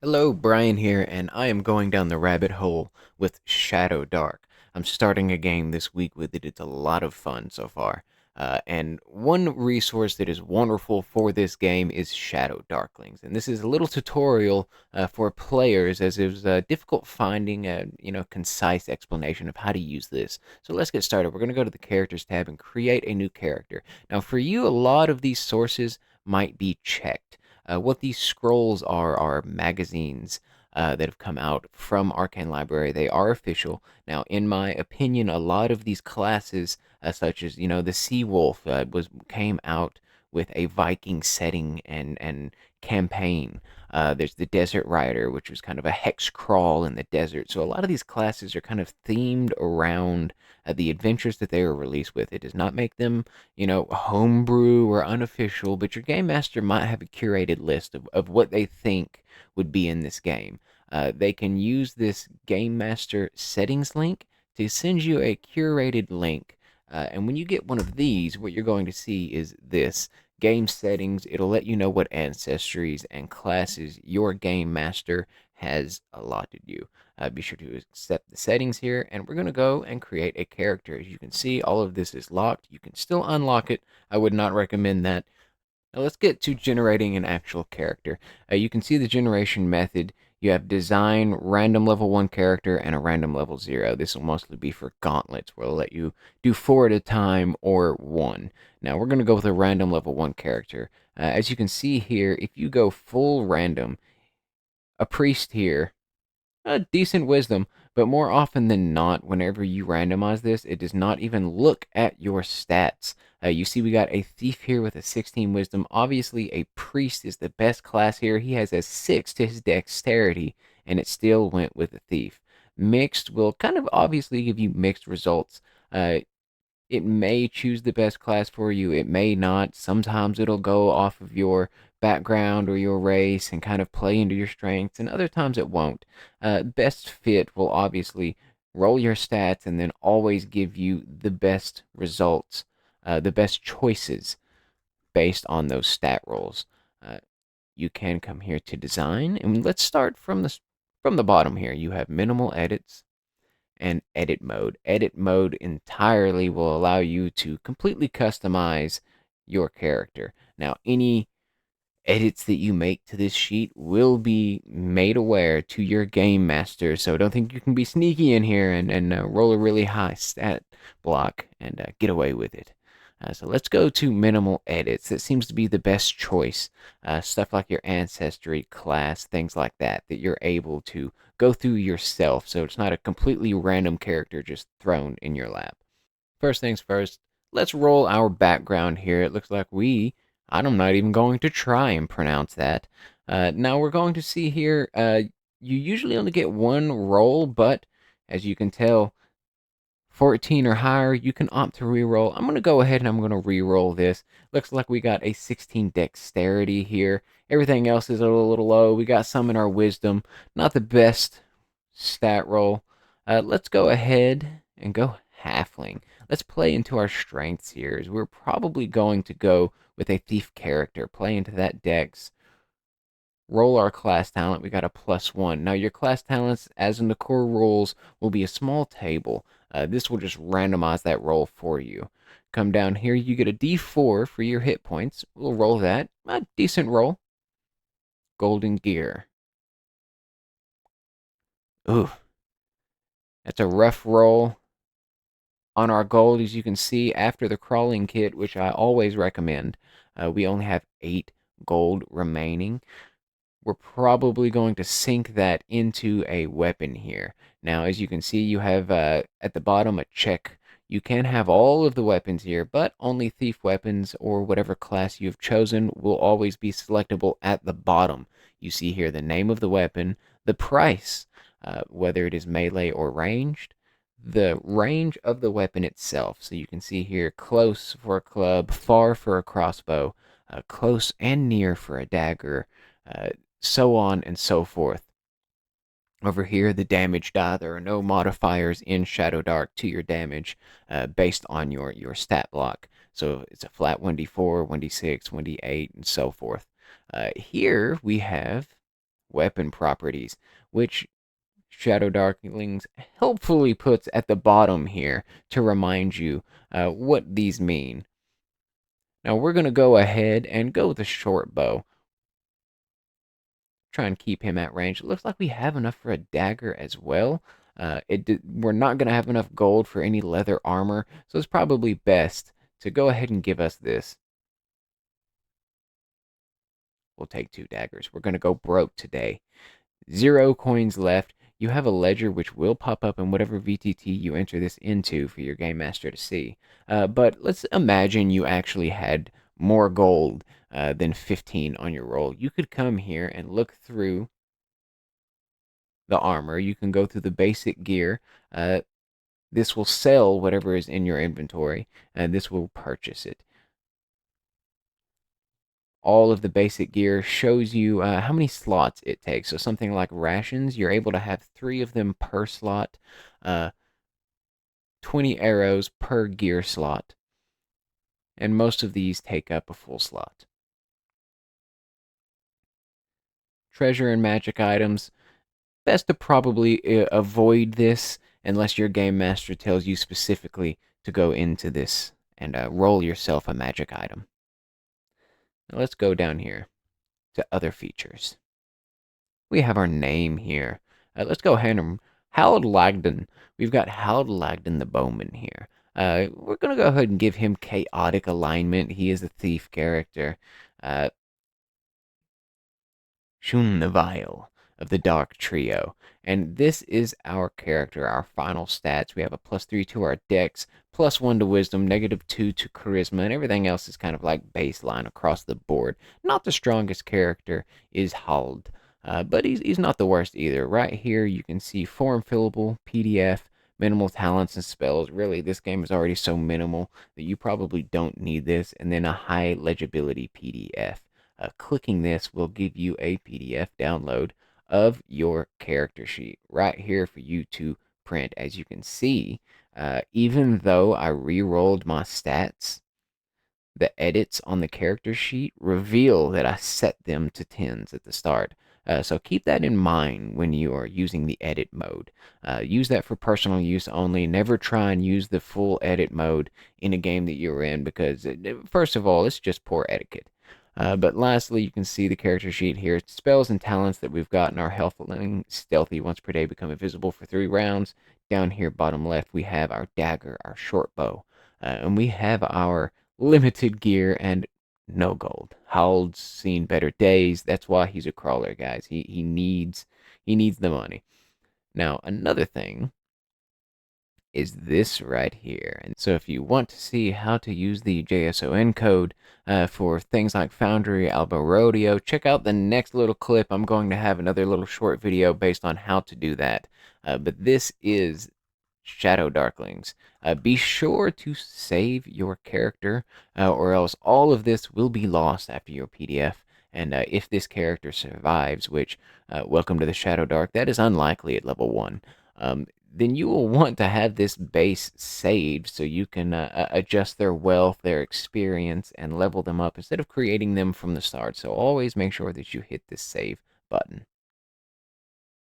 Hello, Brian here, and I am going down the rabbit hole with ShadowDark. I'm starting a game this week with it. It's a lot of fun so far. And one resource that is wonderful for this game is ShadowDarklings. And this is a little tutorial for players, as it was difficult finding a concise explanation of how to use this. So let's get started. We're going to go to the Characters tab and create a new character. Now, for you, a lot of these sources might be checked. What these scrolls are magazines that have come out from Arcane Library. They are official. Now, in my opinion, a lot of these classes, such as the Sea Wolf, came out with a Viking setting and campaign. There's the Desert Rider, which was kind of a hex crawl in the desert. So a lot of these classes are kind of themed around the adventures that they were released with. It does not make them homebrew or unofficial, but your game master might have a curated list of what they think would be in this game. They can use this game master settings link to send you a curated link. And when you get one of these, what you're going to see is this game settings. It'll let you know what ancestries and classes your game master has allotted you. Be sure to accept the settings here, and we're going to go and create a character. As you can see, all of this is locked. You can still unlock it. I would not recommend that. Now let's get to generating an actual character. You can see the generation method. You have design, random level 1 character, and a random level 0. This will mostly be for gauntlets, where it'll let you do 4 at a time or 1. Now we're going to go with a random level 1 character. As you can see here, if you go full random, a priest here, a decent wisdom, but more often than not, whenever you randomize this, it does not even look at your stats. You see, we got a thief here with a 16 wisdom. Obviously, a priest is the best class here. He has a 6 to his dexterity, and it still went with a thief. Mixed will kind of obviously give you mixed results. It may choose the best class for you, it may not. Sometimes it'll go off of your background or your race and kind of play into your strengths, and other times it won't. Best fit will obviously roll your stats and then always give you the best results, the best choices based on those stat rolls. Uh, you can come here to design, and let's start from the bottom here. You have minimal edits and edit mode. Edit mode entirely will allow you to completely customize your character. Now, any edits that you make to this sheet will be made aware to your game master, so don't think you can be sneaky in here and roll a really high stat block and get away with it. So let's go to minimal edits. That seems to be the best choice. Stuff like your ancestry, class, things like that, that you're able to go through yourself, so it's not a completely random character just thrown in your lap. First things first, let's roll our background here. It looks like I'm not even going to try and pronounce that. Now we're going to see here, you usually only get one roll, but as you can tell, 14 or higher, you can opt to reroll. I'm going to go ahead and I'm going to reroll this. Looks like we got a 16 dexterity here. Everything else is a little low. We got some in our wisdom. Not the best stat roll. Let's go ahead and go halfling. Let's play into our strengths here. As we're probably going to go with a thief character. Play into that dex. Roll our class talent. We got a +1. Now your class talents, as in the core rules, will be a small table. This will just randomize that roll for you. Come down here, you get a D4 for your hit points. We'll roll that. A decent roll. Golden gear. Ooh, that's a rough roll. On our gold, as you can see, after the crawling kit, which I always recommend, we only have 8 gold remaining. We're probably going to sink that into a weapon here. Now, as you can see, you have at the bottom a check. You can have all of the weapons here, but only thief weapons or whatever class you've chosen will always be selectable at the bottom. You see here the name of the weapon, the price, whether it is melee or ranged, the range of the weapon itself. So you can see here close for a club, far for a crossbow, close and near for a dagger, so on and so forth. Over here, the damage die. There are no modifiers in ShadowDark to your damage based on your stat block. So it's a flat 1d4, 1d6, 1d8, and so forth. Here we have weapon properties, which ShadowDarklings helpfully puts at the bottom here to remind you what these mean. Now we're going to go ahead and go with a short bow. Try and keep him at range. It looks like we have enough for a dagger as well. We're not going to have enough gold for any leather armor, so it's probably best to go ahead and give us this. We'll take 2 daggers. We're going to go broke today. 0 coins left. You have a ledger which will pop up in whatever VTT you enter this into for your game master to see. But let's imagine you actually had more gold than 15 on your roll. You could come here and look through the armor. You can go through the basic gear. This will sell whatever is in your inventory, and this will purchase it. All of the basic gear shows you how many slots it takes. So something like rations, you're able to have 3 of them per slot, 20 arrows per gear slot, and most of these take up a full slot. Treasure and magic items, best to probably avoid this unless your game master tells you specifically to go into this and roll yourself a magic item. Now let's go down here to other features. We have our name here. Let's go ahead and Hald Lagden. We've got Hald Lagden the Bowman here. We're going to go ahead and give him chaotic alignment. He is a thief character. Shun the Vile of the Dark Trio. And this is our character, our final stats. We have a +3 to our dex, +1 to wisdom, -2 to charisma, and everything else is kind of like baseline across the board. Not the strongest character is Hald, but he's not the worst either. Right here you can see form fillable, PDF, minimal talents and spells. Really, this game is already so minimal that you probably don't need this, and then a high legibility PDF. Clicking this will give you a PDF download of your character sheet right here for you to print. As you can see, even though I re-rolled my stats, the edits on the character sheet reveal that I set them to 10s at the start. So keep that in mind when you are using the edit mode. Use that for personal use only. Never try and use the full edit mode in a game that you're in because, first of all, it's just poor etiquette. But lastly, you can see the character sheet here. Spells and talents that we've got in our healthling, stealthy once per day, become invisible for 3 rounds. Down here, bottom left, we have our dagger, our short bow, and we have our limited gear and no gold. Howld's seen better days. That's why he's a crawler, guys. He needs the money. Now, another thing is this right here. And so if you want to see how to use the JSON code for things like Foundry, Alba Rodeo, check out the next little clip. I'm going to have another little short video based on how to do that. But this is ShadowDarklings. Be sure to save your character, or else all of this will be lost after your PDF. And if this character survives, which, welcome to the Shadowdark, that is unlikely at level 1, then you will want to have this base saved so you can adjust their wealth, their experience, and level them up instead of creating them from the start. So always make sure that you hit this save button.